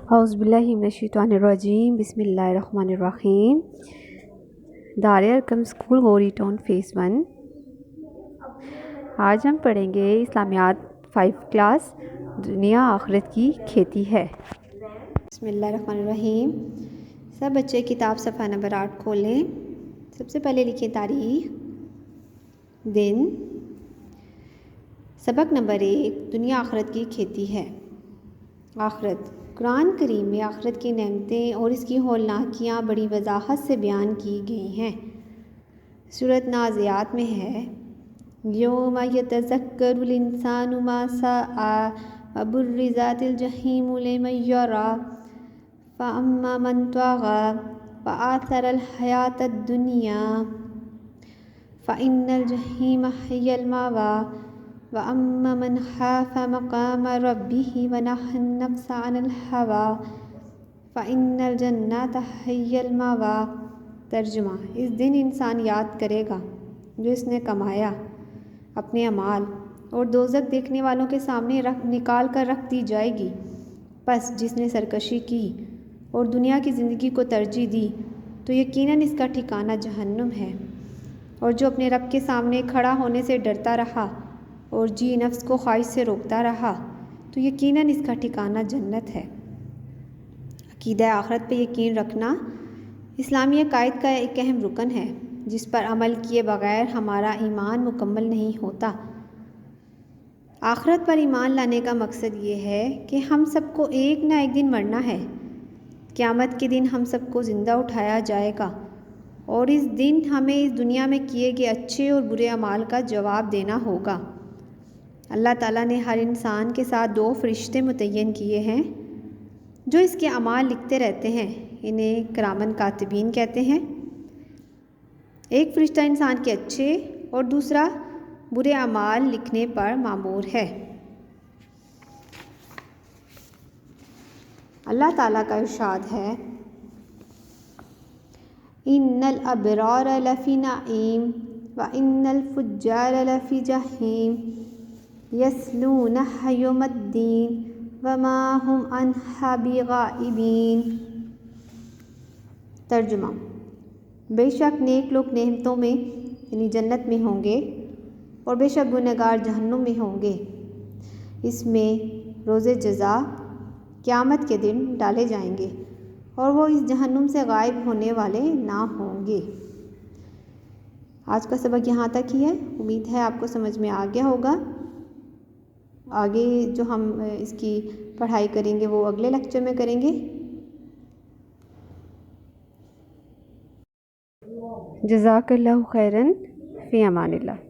اعوذ باللہ من الشیطان الرجیم، بسم اللہ الرحمن الرحیم۔ Dar Arqam school Ghauri town phase 1۔ آج ہم پڑھیں گے اسلامیات 5 کلاس، دنیا آخرت کی کھیتی ہے۔ بسم اللہ الرحمن الرحیم۔ سب بچے کتاب صفحہ نمبر 8 کھولیں۔ سب سے پہلے لکھیں تاریخ، دن۔ سبق نمبر 1، دنیا آخرت کی کھیتی ہے۔ آخرت۔ قرآن کریم میں آخرت کی نعمتیں اور اس کی ہولناکیاں بڑی وضاحت سے بیان کی گئی ہیں۔ سورۃ نازعات میں ہے، یوم یتذکر الانسان ما سعی وبرزت الجحیم لمن یری فاما من طغی وآثر الحیاۃ الدنیا فإن الجحیم ہی المأوی وَأَمَّا مَنْ خَافَ مَقَامَ رَبِّهِ وَنَهَى النَّفْسَ عَنِ الْهَوَىٰ فَإِنَّ الْجَنَّةَ هِيَ الْمَأْوَىٰ۔ ترجمہ۔ اس دن انسان یاد کرے گا جو اس نے کمایا، اپنے اعمال، اور دوزخ دیکھنے والوں کے سامنے نکال کر رکھ دی جائے گی۔ پس جس نے سرکشی کی اور دنیا کی زندگی کو ترجیح دی تو یقیناً اس کا ٹھکانہ جہنم ہے، اور جو اپنے رب کے سامنے کھڑا ہونے سے ڈرتا رہا اور جی نفس کو خواہش سے روکتا رہا تو یقیناً اس کا ٹھکانہ جنت ہے۔ عقیدہ آخرت پہ یقین رکھنا اسلامی عقائد کا ایک اہم رکن ہے، جس پر عمل کیے بغیر ہمارا ایمان مکمل نہیں ہوتا۔ آخرت پر ایمان لانے کا مقصد یہ ہے کہ ہم سب کو ایک نہ ایک دن مرنا ہے۔ قیامت کے دن ہم سب کو زندہ اٹھایا جائے گا، اور اس دن ہمیں اس دنیا میں کیے گئے اچھے اور برے اعمال کا جواب دینا ہوگا۔ اللہ تعالیٰ نے ہر انسان کے ساتھ 2 فرشتے متعین کیے ہیں جو اس کے اعمال لکھتے رہتے ہیں۔ انہیں کرامن کاتبین کہتے ہیں۔ ایک فرشتہ انسان کے اچھے اور دوسرا برے اعمال لکھنے پر مامور ہے۔ اللہ تعالیٰ کا ارشاد ہے، ان الابرار لفی نعیم وان الفجار لفی جحیم یصلونہ یوم الدین وما ہم عنہا بغائبین۔ ترجمہ۔ بے شک نیک لوگ نعمتوں میں یعنی جنت میں ہوں گے، اور بے شک گنہگار جہنم میں ہوں گے۔ اس میں روز جزا قیامت کے دن ڈالے جائیں گے، اور وہ اس جہنم سے غائب ہونے والے نہ ہوں گے۔ آج کا سبق یہاں تک ہی ہے۔ امید ہے آپ کو سمجھ میں آ گیا ہوگا۔ آگے جو ہم اس کی پڑھائی کریں گے وہ اگلے لیکچر میں کریں گے۔ جزاک اللہ خیراً، فی امان اللہ۔